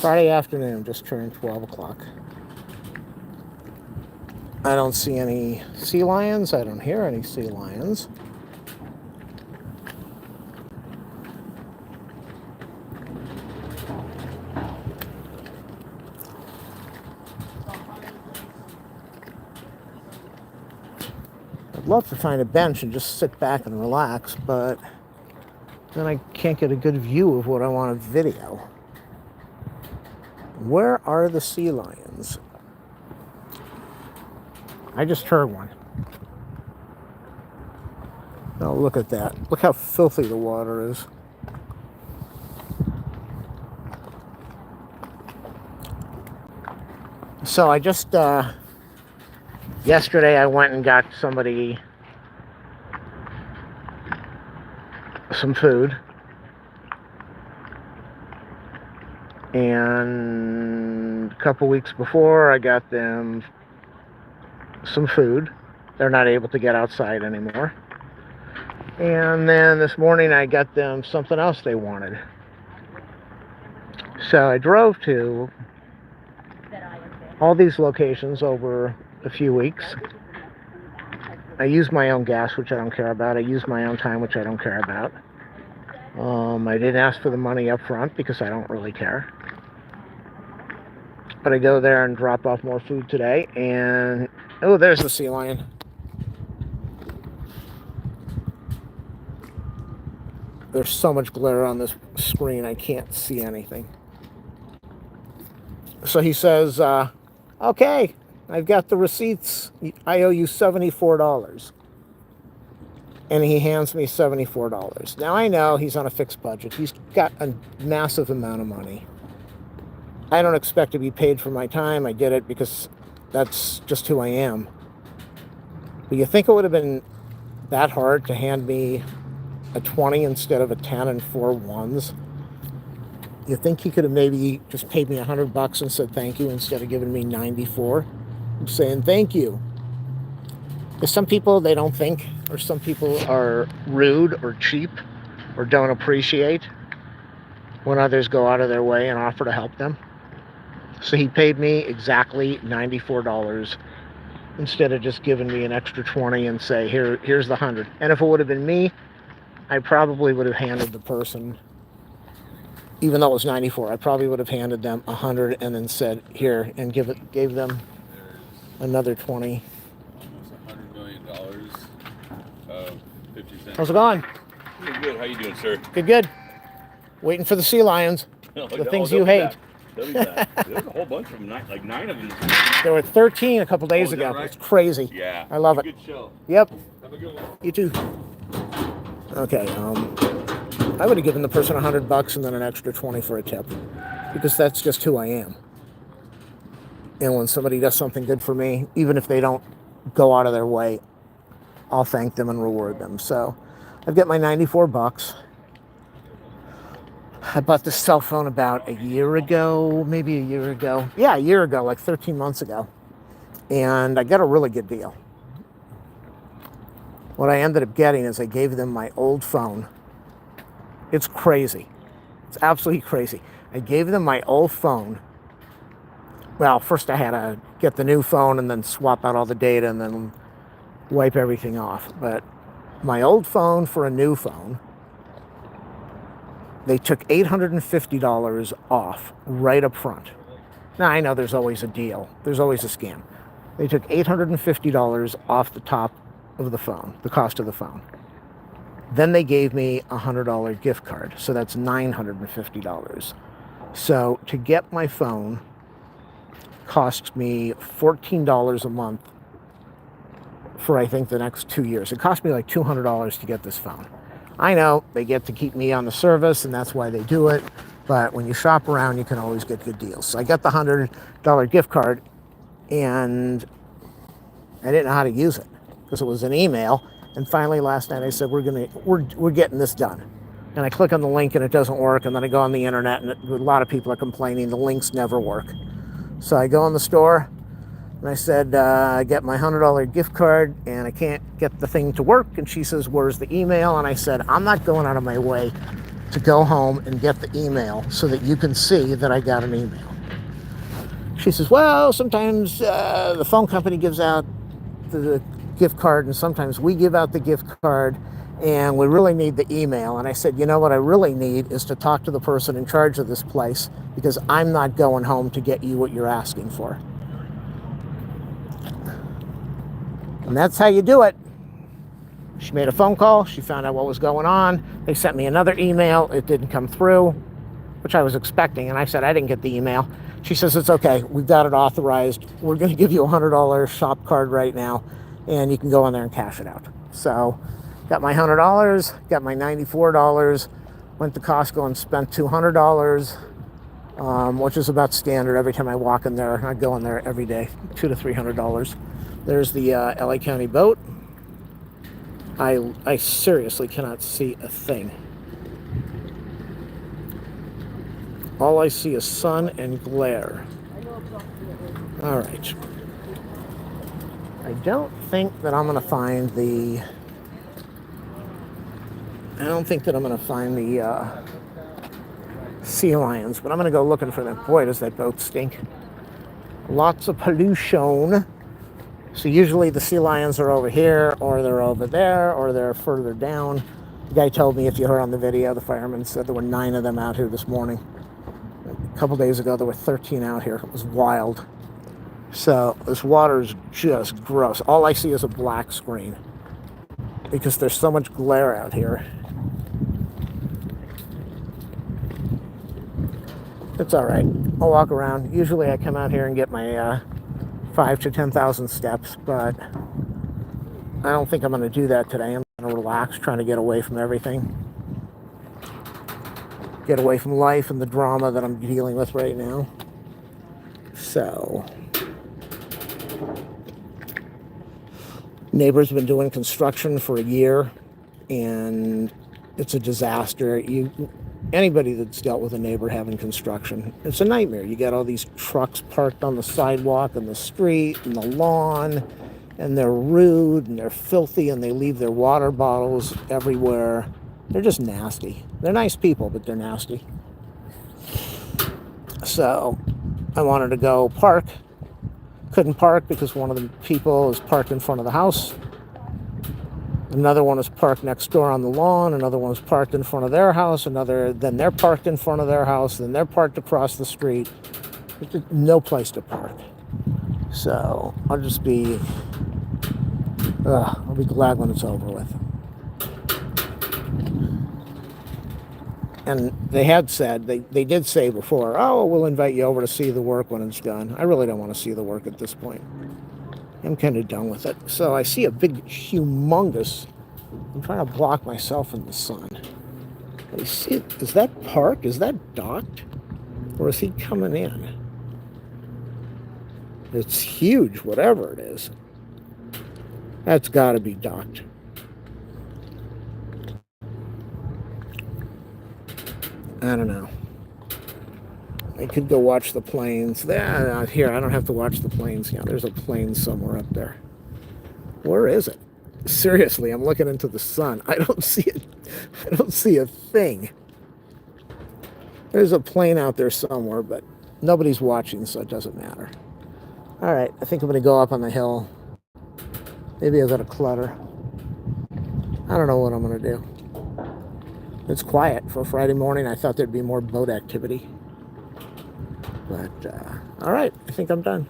Friday afternoon, just turned 12 o'clock. I don't see any sea lions. I don't hear any sea lions. I'd love to find a bench and just sit back and relax, but then I can't get a good view of what I want to video. Where are the sea lions? I just heard one. Oh, look at that. Look how filthy the water is. So I just, yesterday I went and got somebody some food. And a couple weeks before, I got them some food. They're not able to get outside anymore. And then this morning, I got them something else they wanted. So I drove to all these locations over a few weeks. I use my own gas, which I don't care about. I use my own time, which I don't care about. I didn't ask for the money up front because I don't really care. But I go there and drop off more food today, and oh, there's the sea lion. There's so much glare on this screen, I can't see anything. So he says, okay, I've got the receipts. I owe you $74. And he hands me $74. Now I know he's on a fixed budget. He's got a massive amount of money. I don't expect to be paid for my time. I did it because that's just who I am. But you think it would have been that hard to hand me a 20 instead of a 10 and 4 ones? You think he could have maybe just paid me $100 and said thank you instead of giving me 94? I'm saying thank you. Because some people, they don't think, or some people are rude or cheap or don't appreciate when others go out of their way and offer to help them. So he paid me exactly $94 instead of just giving me an extra 20 and say, here's the 100. And if it would have been me, I probably would have handed the person, even though it was 94, I probably would have handed them 100 and then said, here, and gave them another 20. $100 million of 50 cents. How's it going? Pretty good. How you doing, sir? Good. Waiting for the sea lions. The things you hate. There's a whole bunch of them, like 9 of them. There were 13 a couple days ago. Right? It's crazy. Yeah. I love it. Good show. Yep. Have a good one. You too. Okay. I would have given the person $100 and then an extra 20 for a tip, because that's just who I am. And when somebody does something good for me, even if they don't go out of their way, I'll thank them and reward them. So I've got my $94. I bought this cell phone about a year ago, maybe a year ago. Yeah, a year ago, like 13 months ago. And I got a really good deal. What I ended up getting is I gave them my old phone. It's crazy. It's absolutely crazy. I gave them my old phone. Well, first I had to get the new phone and then swap out all the data and then wipe everything off. But my old phone for a new phone, they took $850 off right up front. Now, I know there's always a deal. There's always a scam. They took $850 off the top of the phone, the cost of the phone. Then they gave me a $100 gift card. So that's $950. So to get my phone cost me $14 a month for, I think, the next 2 years. It cost me like $200 to get this phone. I know they get to keep me on the service, and that's why they do it. But when you shop around, you can always get good deals. So I got the $100 gift card, and I didn't know how to use it because it was an email. And finally, last night I said, we're getting this done. And I click on the link, and it doesn't work. And then I go on the internet, and a lot of people are complaining the links never work. So I go in the store, and I said, I get my $100 gift card, and I can't get the thing to work. And she says, where's the email? And I said, I'm not going out of my way to go home and get the email so that you can see that I got an email. She says, well, sometimes the phone company gives out the gift card, and sometimes we give out the gift card, and we really need the email. And I said, you know what I really need is to talk to the person in charge of this place, because I'm not going home to get you what you're asking for. And that's how you do it. She made a phone call. She found out what was going on. They sent me another email. It didn't come through, which I was expecting. And I said, I didn't get the email. She says, it's okay. We've got it authorized. We're going to give you a $100 shop card right now, and you can go in there and cash it out. So got my $100, got my $94, went to Costco and spent $200, which is about standard. Every time I walk in there, I go in there every day, $200 to $300. There's the LA County boat. I seriously cannot see a thing. All I see is sun and glare. All right. I don't think that I'm going to find the... sea lions, but I'm going to go looking for them. Boy, does that boat stink. Lots of pollution. So usually the sea lions are over here, or they're over there, or they're further down. The guy told me, if you heard on the video, the fireman said there were 9 of them out here this morning. A couple days ago, there were 13 out here. It was wild. So this water is just gross. All I see is a black screen because there's so much glare out here. It's all right. I'll walk around. Usually I come out here and get my 5,000 to 10,000 steps, but I don't think I'm going to do that today. I'm going to relax, trying to get away from everything. Get away from life and the drama that I'm dealing with right now. So, neighbor's been doing construction for a year, and it's a disaster. Anybody that's dealt with a neighbor having construction, it's a nightmare. You got all these trucks parked on the sidewalk and the street and the lawn, and they're rude and they're filthy, and they leave their water bottles everywhere. They're just nasty. They're nice people, but they're nasty. So I wanted to go park. Couldn't park because one of the people is parked in front of the house. Another one is parked next door on the lawn. Another one is parked in front of their house. Then they're parked in front of their house. Then they're parked across the street. There's no place to park. So I'll just be, I'll be glad when it's over with. And they had said, they did say before, oh, we'll invite you over to see the work when it's done. I really don't want to see the work at this point. I'm kind of done with it. So I see a big, humongous, I'm trying to block myself in the sun. I see it. Is that parked? Is that docked? Or is he coming in? It's huge, whatever it is. That's got to be docked. I don't know. I could go watch the planes. There, here, I don't have to watch the planes. Yeah, there's a plane somewhere up there. Where is it? Seriously, I'm looking into the sun. I don't see it. I don't see a thing. There's a plane out there somewhere, but nobody's watching, so it doesn't matter. All right, I think I'm going to go up on the hill. Maybe I'll go to Clutter. I don't know what I'm going to do. It's quiet for Friday morning. I thought there'd be more boat activity. But, all right, I think I'm done.